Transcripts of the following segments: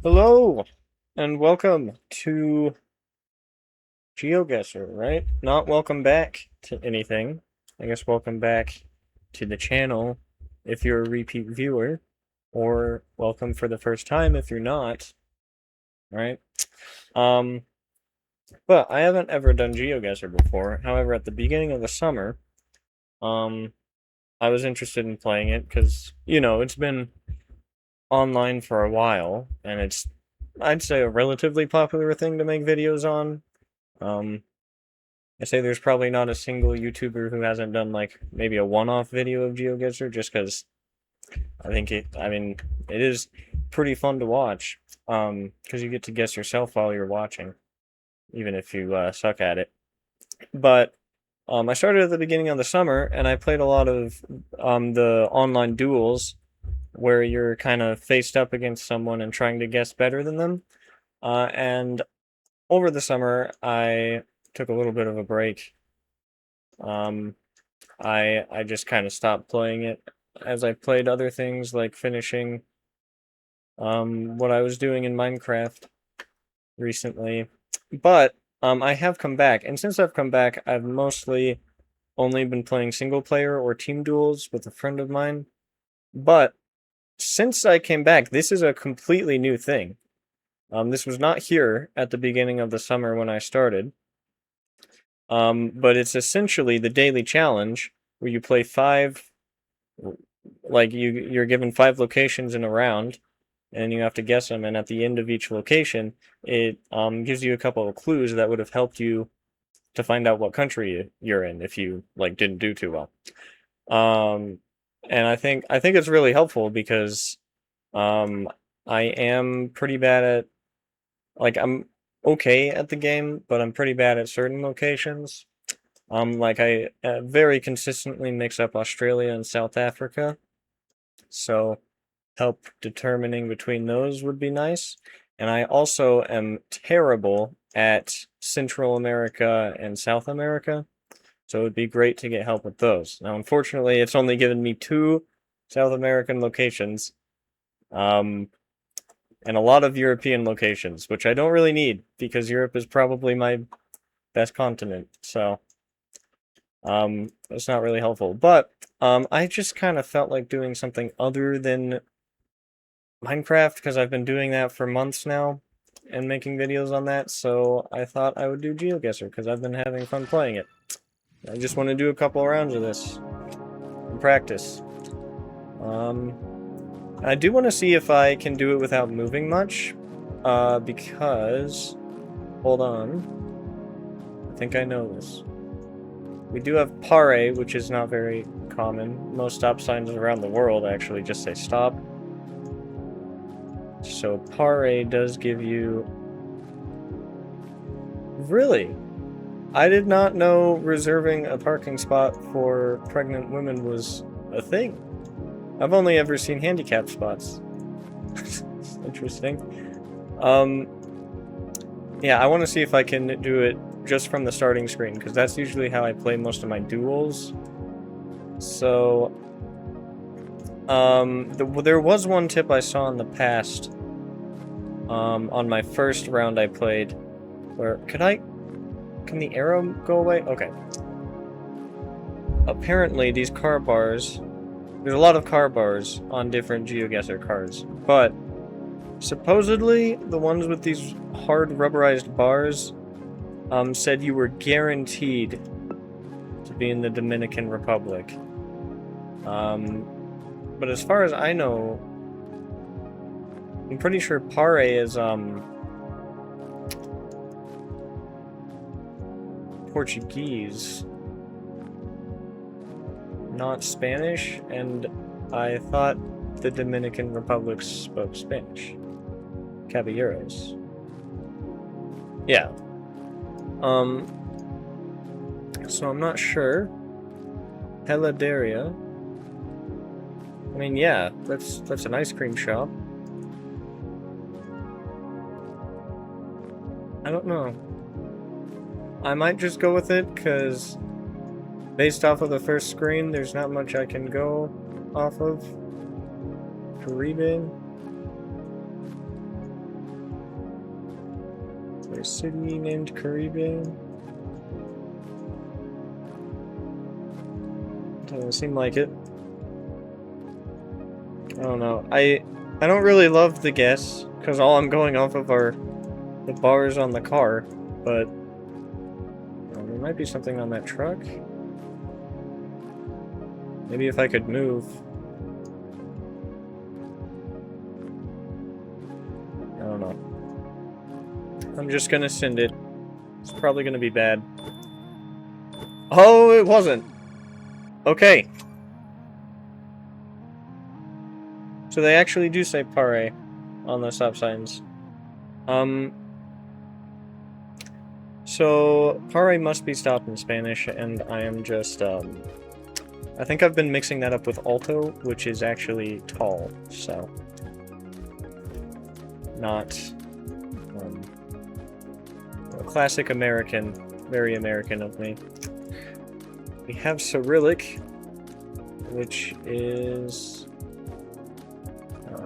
Hello, and welcome to Geo-Guesser, right? Not welcome back to anything. I guess welcome back to the channel if you're a repeat viewer, or welcome for the first time if you're not, right? Um, but I haven't ever done Geo-Guesser before. However, at the beginning of the summer, um, I was interested in playing it because, it's been online for a while, and it's, I'd say, a relatively popular thing to make videos on. Um, I say there's probably not a single YouTuber who hasn't done like maybe a one-off video of GeoGuessr just because it is pretty fun to watch. Because you get to guess yourself while you're watching, even if you suck at it. But I started at the beginning of the summer and I played a lot of the online duels where you're kind of faced up against someone and trying to guess better than them. And over the summer, I took a little bit of a break. Um, I just kind of stopped playing it as I played other things like finishing what I was doing in Minecraft recently. But I have come back, and since I've come back, I've mostly only been playing single player or team duels with a friend of mine. But since I came back, this is a completely new thing. This was not here at the beginning of the summer when I started. But it's essentially the daily challenge where you play five, like you're given five locations in a round, and you have to guess them. And at the end of each location, it gives you a couple of clues that would have helped you to find out what country you're in if you like didn't do too well. Um, and I think it's really helpful because um, I am pretty bad at I'm okay at the game, but I'm pretty bad at certain locations. Like I very consistently mix up Australia and South Africa, so help determining between those would be nice. And I also am terrible at Central America and South America, so it would be great to get help with those. Now, unfortunately, it's only given me two South American locations, um, and a lot of European locations, which I don't really need because Europe is probably my best continent. So it's not really helpful. But I just kind of felt like doing something other than Minecraft because I've been doing that for months now and making videos on that. So I thought I would do GeoGuessr because I've been having fun playing it. I just want to do a couple of rounds of this and practice. Um, I do want to see if I can do it without moving much, because hold on, I think I know this. We do have pare, which is not very common. Most stop signs around the world actually just say stop. So pare does give you... Really? I did not know reserving a parking spot for pregnant women was a thing. I've only ever seen handicap spots. Interesting. Yeah, I want to see if I can do it just from the starting screen, because that's usually how I play most of my duels. So, there was one tip I saw in the past, on my first round I played, where, can the arrow go away? Okay. Apparently, these car bars, there's a lot of car bars on different GeoGuessr cards, but supposedly the ones with these hard rubberized bars said you were guaranteed to be in the Dominican Republic. But as far as I know, I'm pretty sure pare is Portuguese, not Spanish, and I thought the Dominican Republic spoke Spanish. Caballeros. Yeah. So I'm not sure. Heladeria. I mean, yeah, that's an ice cream shop. I don't know. I might just go with it, because based off of the first screen, there's not much I can go off of. Caribbean. There's a city named Caribe. Doesn't seem like it. I don't know. I don't really love the guess, because all I'm going off of are the bars on the car, but there might be something on that truck. Maybe if I could move. I don't know. I'm just gonna send it. It's probably gonna be bad. Oh, it wasn't. Okay. So they actually do say pare on the stop signs. So pare must be stop in Spanish, and I am just, I think I've been mixing that up with alto, which is actually tall, so. Not, a classic American, very American of me. We have Cyrillic, which is,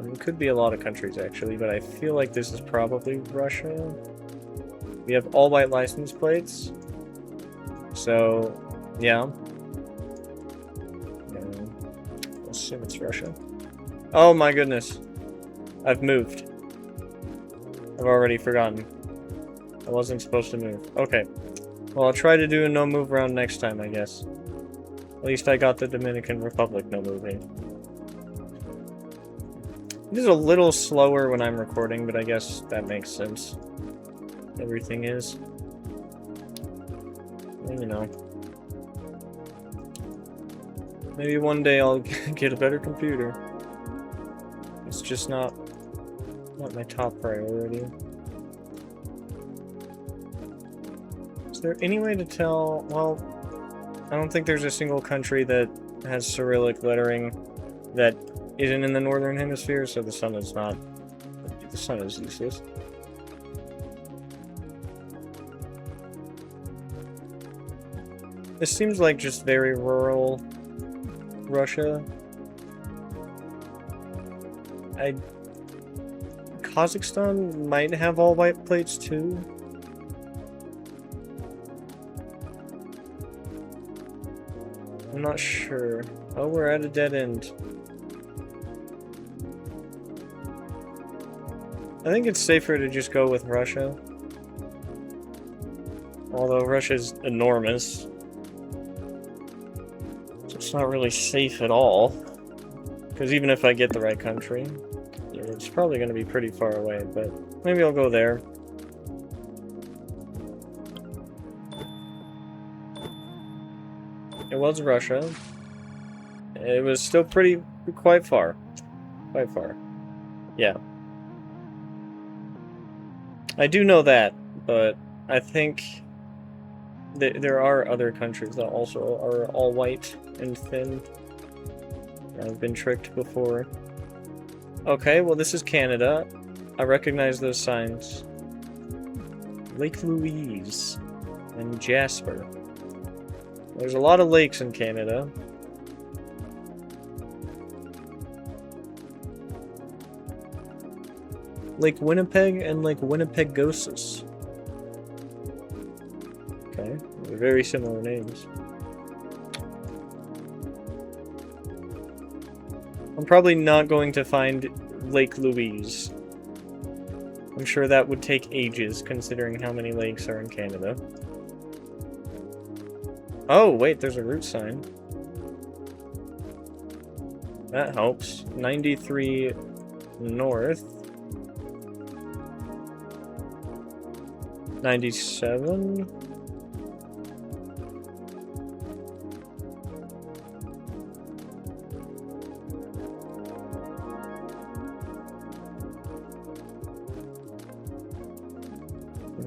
it could be a lot of countries actually, but I feel like this is probably Russia. We have all white license plates, so yeah. Let's assume it's Russia. Oh my goodness, I've moved. I've already forgotten. I wasn't supposed to move. Okay, well I'll try to do a no move round next time, I guess. At least I got the Dominican Republic no moving. It is a little slower when I'm recording, but I guess that makes sense. Everything is. You know. Maybe one day I'll get a better computer. It's just not my top priority. Is there any way to tell? Well, I don't think there's a single country that has Cyrillic lettering that isn't in the northern hemisphere, so the sun is not. The sun is useless. This seems like just very rural Russia. Kazakhstan might have all white plates too. I'm not sure. Oh, we're at a dead end. I think it's safer to just go with Russia. Although Russia's enormous. So it's not really safe at all. Because even if I get the right country, it's probably going to be pretty far away, but maybe I'll go there. It was Russia. It was still quite far. Quite far. Yeah. I do know that, but I think there are other countries that also are all white and thin. I've been tricked before. Okay, well this is Canada. I recognize those signs. Lake Louise and Jasper. There's a lot of lakes in Canada. Lake Winnipeg and Lake Winnipegosis. Okay, they're very similar names. I'm probably not going to find Lake Louise. I'm sure that would take ages, considering how many lakes are in Canada. Oh, wait, there's a route sign. That helps. 93 north. 97?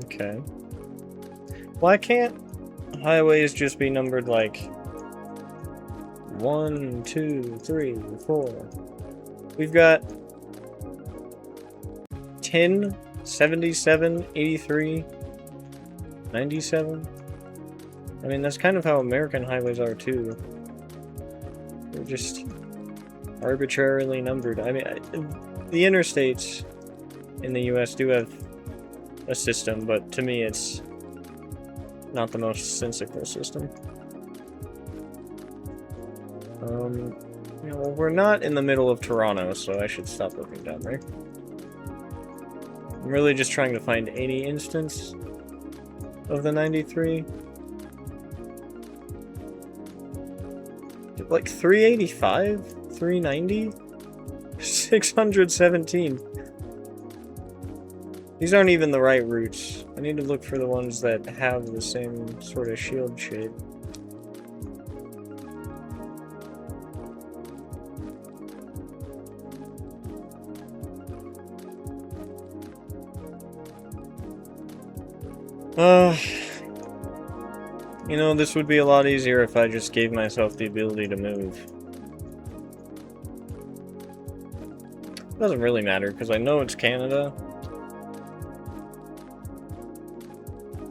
Okay. Why can't highways just be numbered like 1, 2, 3, 4? We've got 10, 77, 83, 97. I mean, that's kind of how American highways are too. They're just arbitrarily numbered. I mean, the interstates in the US do have a system, but to me it's not the most sensical system. Well, we're not in the middle of Toronto, so I should stop looking down there. I'm really just trying to find any instance of the 93. Like 385? 390? 617. These aren't even the right routes. I need to look for the ones that have the same sort of shield shape. You know, this would be a lot easier if I just gave myself the ability to move. It doesn't really matter, because I know it's Canada.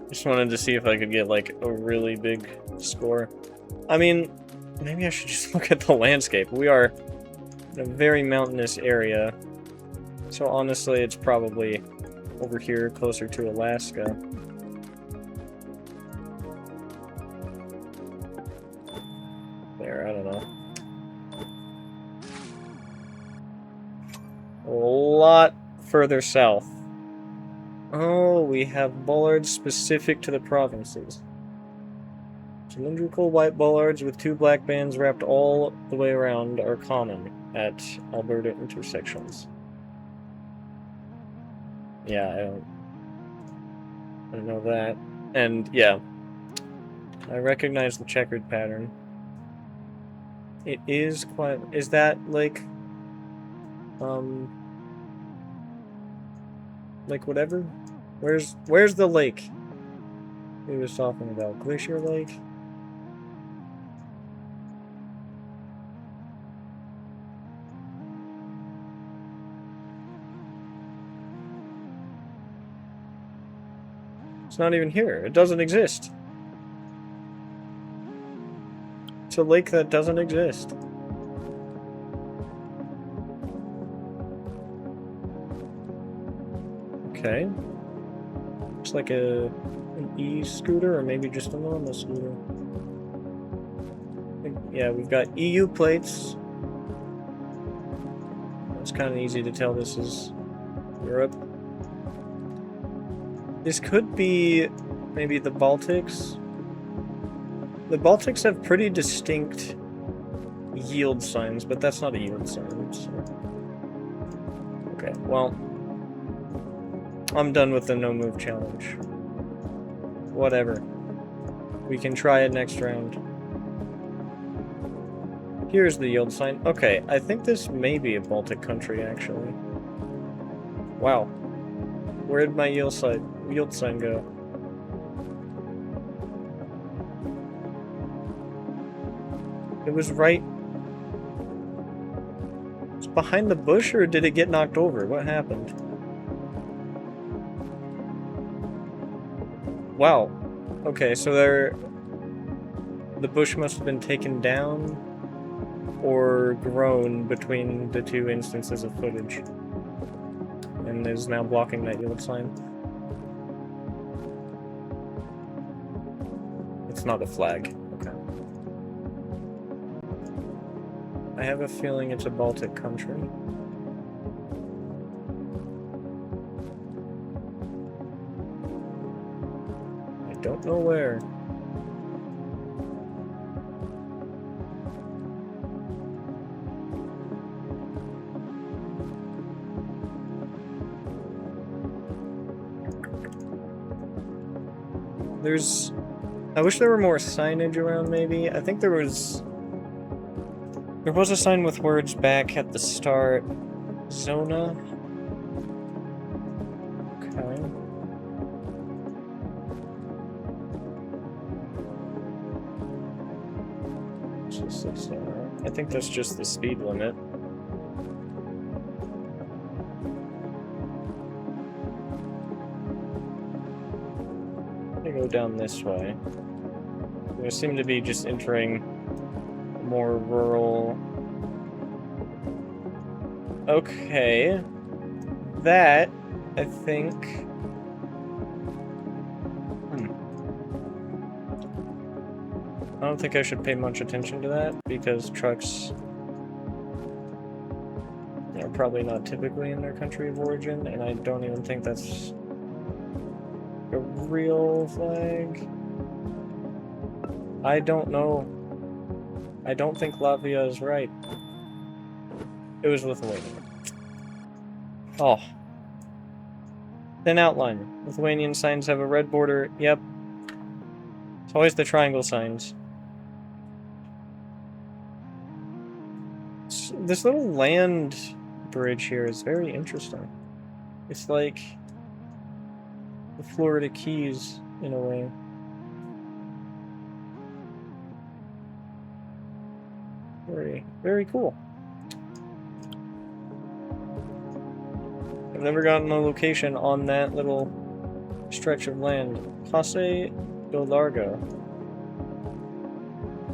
Just wanted to see if I could get, like, a really big score. I mean, maybe I should just look at the landscape. We are in a very mountainous area. So honestly, it's probably over here, closer to Alaska. There, I don't know. A lot further south. Oh, we have bollards specific to the provinces. Cylindrical white bollards with 2 black bands wrapped all the way around are common at Alberta intersections. Yeah, I don't know that. And yeah, I recognize the checkered pattern. It is quite. Is that like whatever? Where's the lake he was talking about? Glacier Lake? It's not even here. It doesn't exist. It's a lake that doesn't exist. Okay. Looks like an e-scooter, or maybe just a normal scooter. Yeah, we've got EU plates. It's kind of easy to tell this is Europe. This could be maybe the Baltics. The Baltics have pretty distinct yield signs, but that's not a yield sign. So. Okay, well, I'm done with the no move challenge. Whatever. We can try it next round. Here's the yield sign. Okay, I think this may be a Baltic country, actually. Wow. Where did my yield sign go? It was right... It's behind the bush, or did it get knocked over? What happened? Wow. Okay, so the bush must have been taken down or grown between the 2 instances of footage. And is now blocking that yield sign. It's not a flag. Okay. I have a feeling it's a Baltic country. I don't know where. I wish there were more signage around, maybe. I think there was a sign with words back at the start. Zona. Okay. I think that's just the speed limit. Go down this way. We seem to be just entering more rural. Okay. That, I think, I don't think I should pay much attention to that, because trucks are probably not typically in their country of origin, and I don't even think that's a real flag. I don't know. I don't think Latvia is right. It was Lithuania. Oh. Thin outline. Lithuanian signs have a red border. Yep. It's always the triangle signs. This little land bridge here is very interesting. It's like the Florida Keys in a way. Very, very cool. I've never gotten a location on that little stretch of land. Passe do Largo.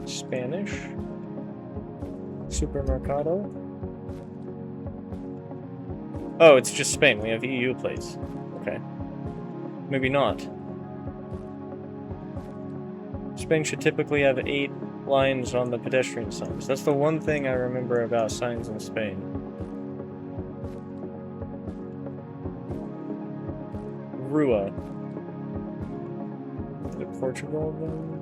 Spanish. Supermercado. Oh, it's just Spain. We have EU plates. Okay. Maybe not. Spain should typically have 8 lines on the pedestrian signs. That's the one thing I remember about signs in Spain. Rua. Is it Portugal then?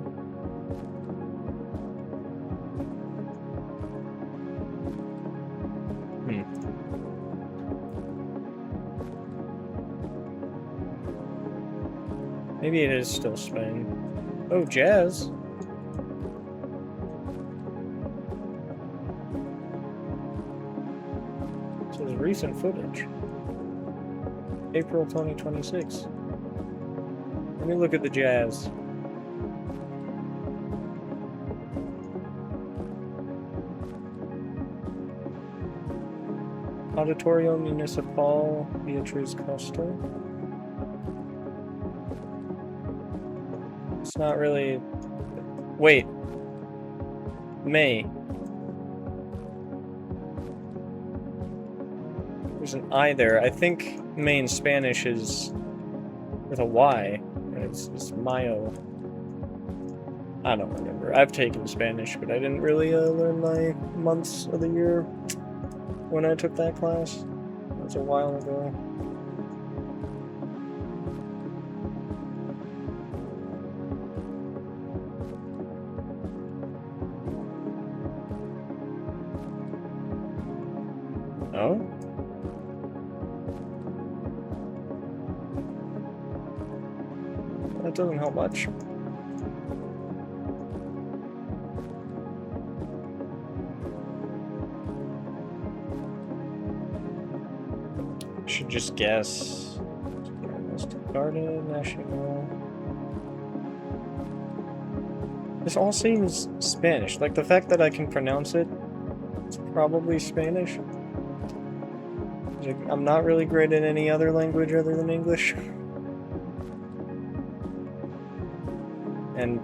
Maybe it is still Spain. Oh, jazz. This is recent footage. April 2026. Let me look at the jazz. Auditorio Municipal Beatriz Costa. It's not really... Wait. May. There's an I there. I think May in Spanish is with a Y, and it's Mayo. I don't remember. I've taken Spanish, but I didn't really learn my months of the year when I took that class. That was a while ago. Oh? That doesn't help much. Should just guess. Garden, National. This all seems Spanish. Like the fact that I can pronounce it, it's probably Spanish. Like, I'm not really great at any other language other than English. And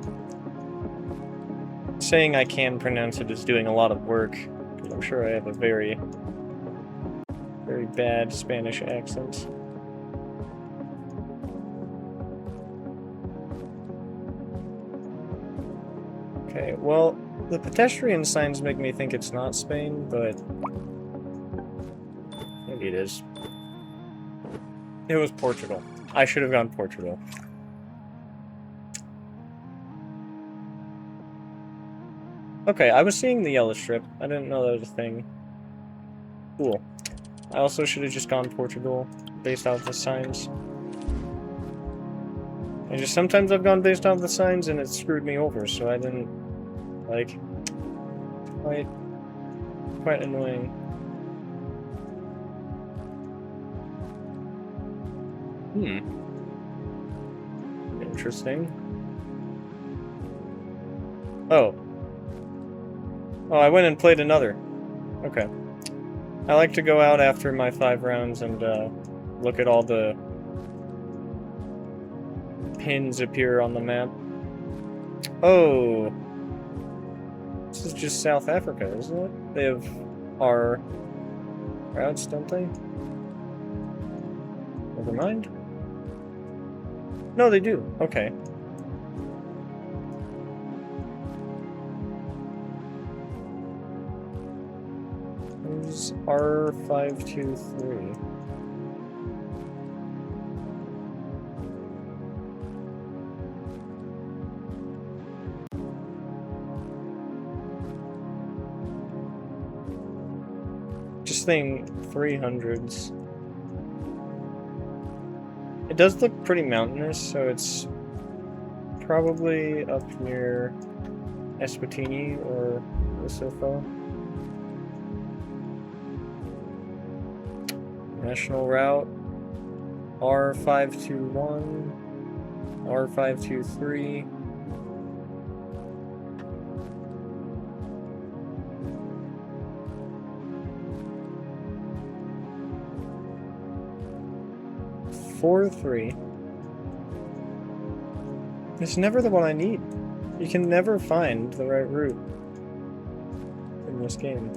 saying I can pronounce it is doing a lot of work, because I'm sure I have a very, very bad Spanish accent. Okay, well, the pedestrian signs make me think it's not Spain, but maybe it is. It was Portugal. I should have gone Portugal. Okay, I was seeing the yellow strip. I didn't know that was a thing. Cool. I also should have just gone Portugal based off the signs. And just sometimes I've gone based off the signs and it screwed me over, so I didn't, like, quite annoying. Interesting. Oh. Oh, I went and played another. Okay. I like to go out after my 5 rounds and look at all the pins appear on the map. Oh. This is just South Africa, isn't it? They have our routes, don't they? Never mind. No, they do. Okay. is R523? Just think 300s. It does look pretty mountainous, so it's probably up near Eswatini or Lesotho. National route R521, R523. Three. It's never the one I need. You can never find the right route in this game.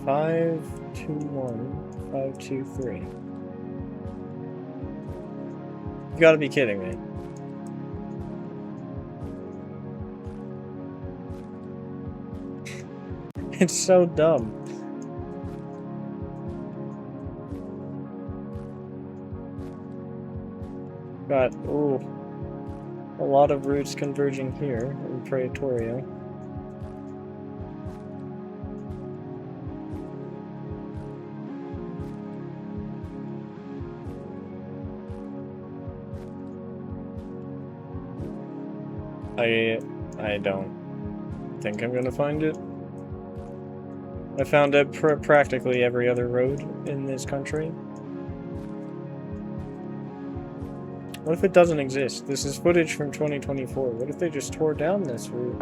521, 523. You gotta be kidding me. It's so dumb. Got, ooh, a lot of routes converging here in Praetoria. I don't think I'm gonna find it. I found it practically every other road in this country. What if it doesn't exist? This is footage from 2024. What if they just tore down this route?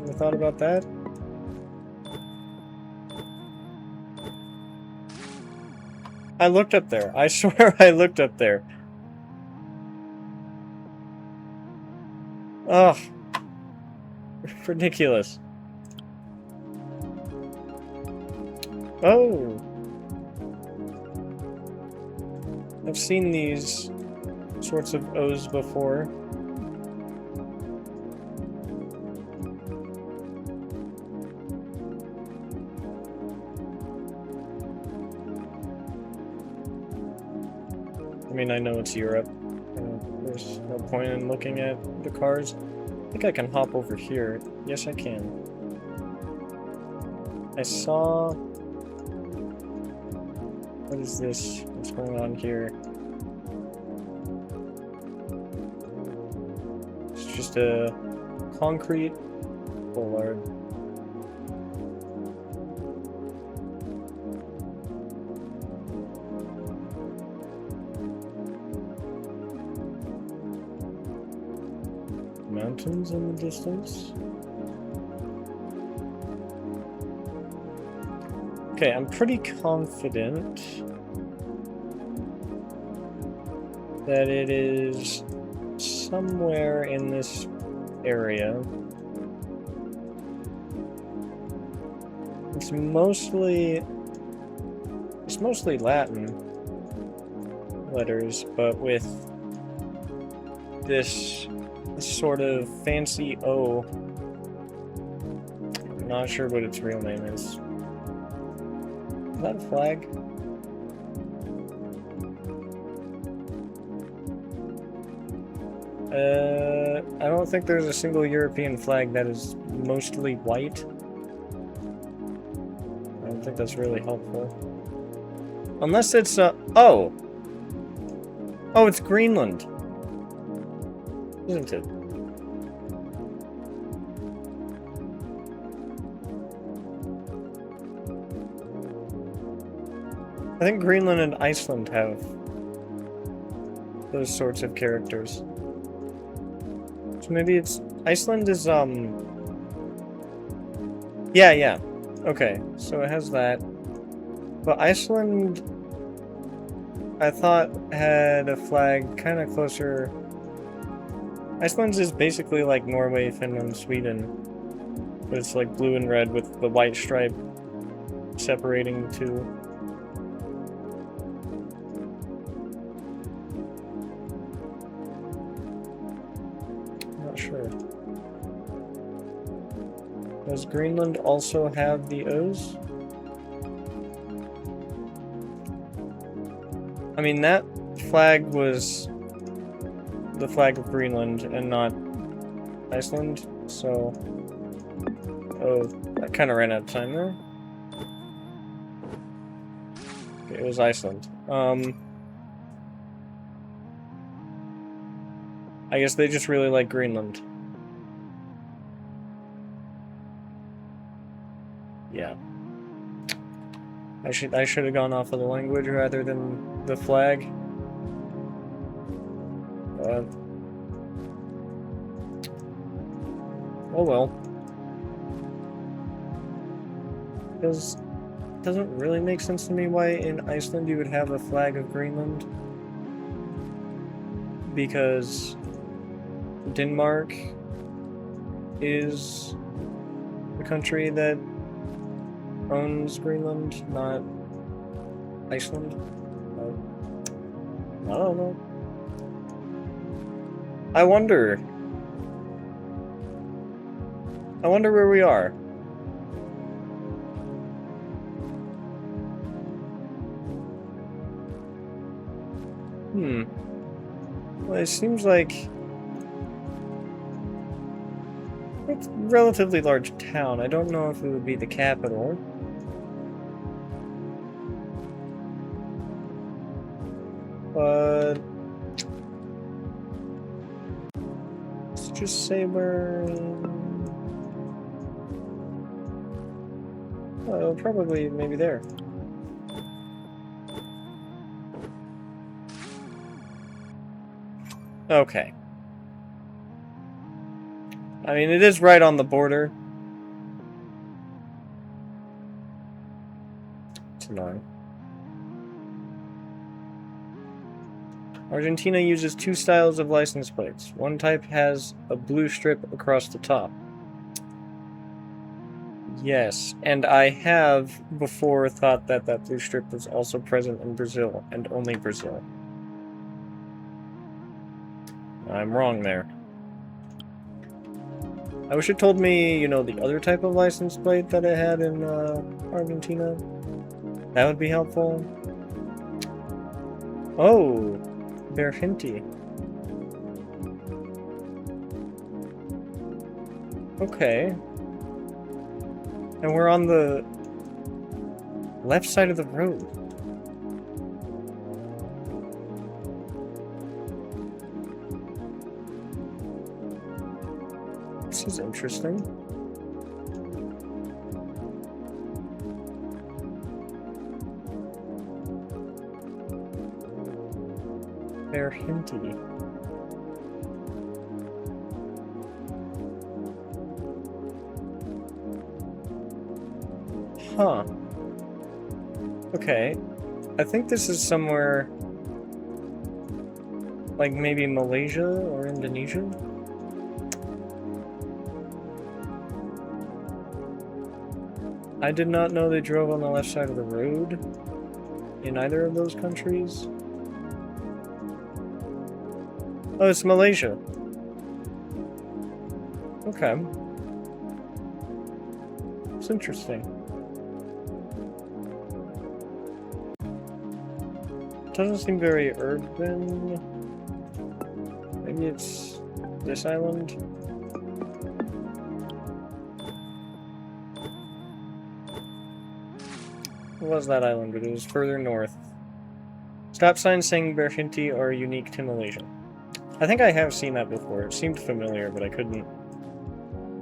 Ever thought about that? I looked up there. I swear I looked up there. Ugh. Ridiculous. Oh. I've seen these sorts of O's before. I mean, I know it's Europe. There's no point in looking at the cars. I think I can hop over here. Yes, I can. I saw... What is this? What's going on here? It's just a concrete boulevard. Mountains in the distance. Okay, I'm pretty confident that it is somewhere in this area. It's mostly Latin letters, but with this sort of fancy O. I'm not sure what its real name is. Is that a flag? I don't think there's a single European flag that is mostly white. I don't think that's really helpful. Unless it's, oh! Oh, it's Greenland! Isn't it? I think Greenland and Iceland have those sorts of characters. So maybe it's... Iceland is, Yeah. Okay, so it has that. But Iceland, I thought, had a flag kind of closer... Iceland's is basically like Norway, Finland, Sweden. But it's like blue and red with the white stripe separating the two. I'm not sure. Greenland also have the O's? I mean, that flag was the flag of Greenland and not Iceland, so... Oh, I kind of ran out of time there. Okay, it was Iceland. I guess they just really like Greenland. Yeah. I should have gone off of the language rather than the flag. Oh well. Because it doesn't really make sense to me why in Iceland you would have a flag of Greenland. Because Denmark is the country that owns Greenland, not Iceland. I don't know. I wonder where we are. Well, it seems like it's a relatively large town. I don't know if it would be the capital. But let's just say we're well, probably maybe there. Okay. I mean, it is right on the border. It's annoying. Argentina uses two styles of license plates. One type has a blue strip across the top. Yes, and I have before thought that that blue strip was also present in Brazil, and only Brazil. I'm wrong there. I wish it told me, you know, the other type of license plate that it had in Argentina. That would be helpful. Oh, Verhinti. Okay. And we're on the left side of the road. This is interesting. Verhinti. Huh. Okay. I think this is somewhere like maybe Malaysia or Indonesia. I did not know they drove on the left side of the road in either of those countries. Oh, it's Malaysia. Okay. It's interesting. Doesn't seem very urban. Maybe it's this island. What was that island? But it was further north. Stop signs saying Berhinti are unique to Malaysia. I think I have seen that before. It seemed familiar, but I couldn't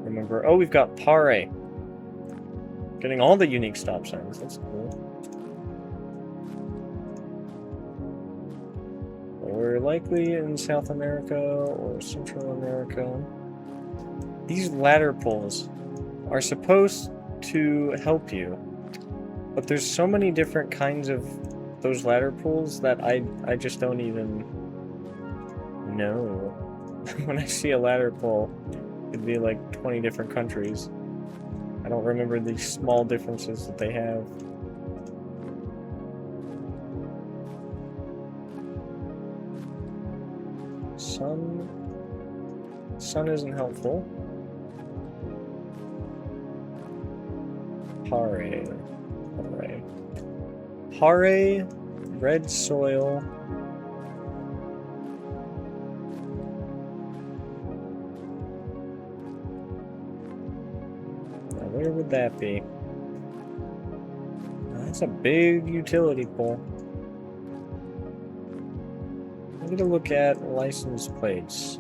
remember. Oh, we've got Pare. Getting all the unique stop signs. That's cool. We're likely in South America or Central America. These ladder poles are supposed to help you, but there's so many different kinds of those ladder poles that I just don't even know. When I see a ladder pole, it'd be like 20 different countries. I don't remember the small differences that they have. Sun isn't helpful. Hare. Hare, red soil. Now, where would that be? That's a big utility pole. I'm gonna look at license plates.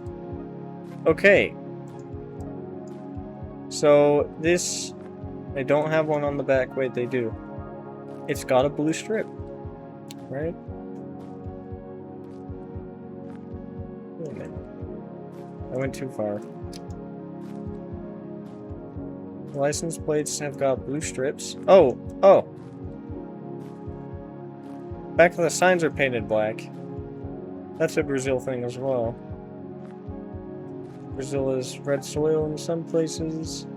Okay. So this, they don't have one on the back. Wait, they do. It's got a blue strip, right? Wait a minute. I went too far. License plates have got blue strips. Oh. Back of the signs are painted black. That's a Brazil thing as well. Brazil is red soil in some places.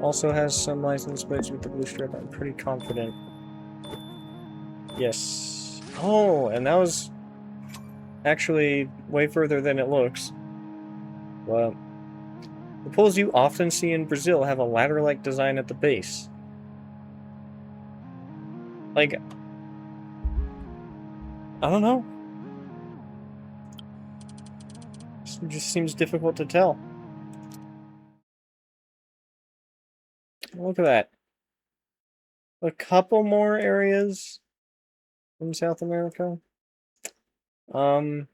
Also has some license plates with the blue strip. I'm pretty confident. Yes. Oh, and that was actually way further than it looks. Well, the poles you often see in Brazil have a ladder-like design at the base. Like, I don't know. It just seems difficult to tell. Look at that. A couple more areas in South America. I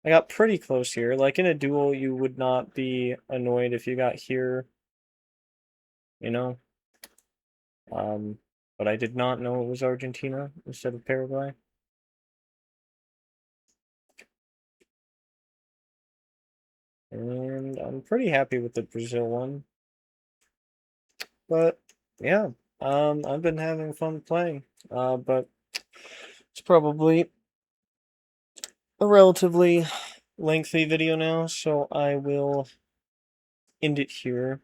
got pretty close here. Like in a duel, you would not be annoyed if you got here, you know? But I did not know it was Argentina instead of Paraguay. And I'm pretty happy with the Brazil one. But yeah, I've been having fun playing. But it's probably a relatively lengthy video now, so I will end it here.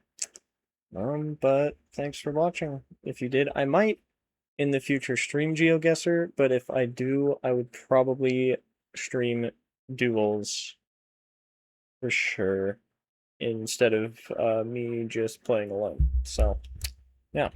But thanks for watching. If you did, I might in the future stream Geo-Guesser, but if I do, I would probably stream duels for sure instead of me just playing alone. So, yeah.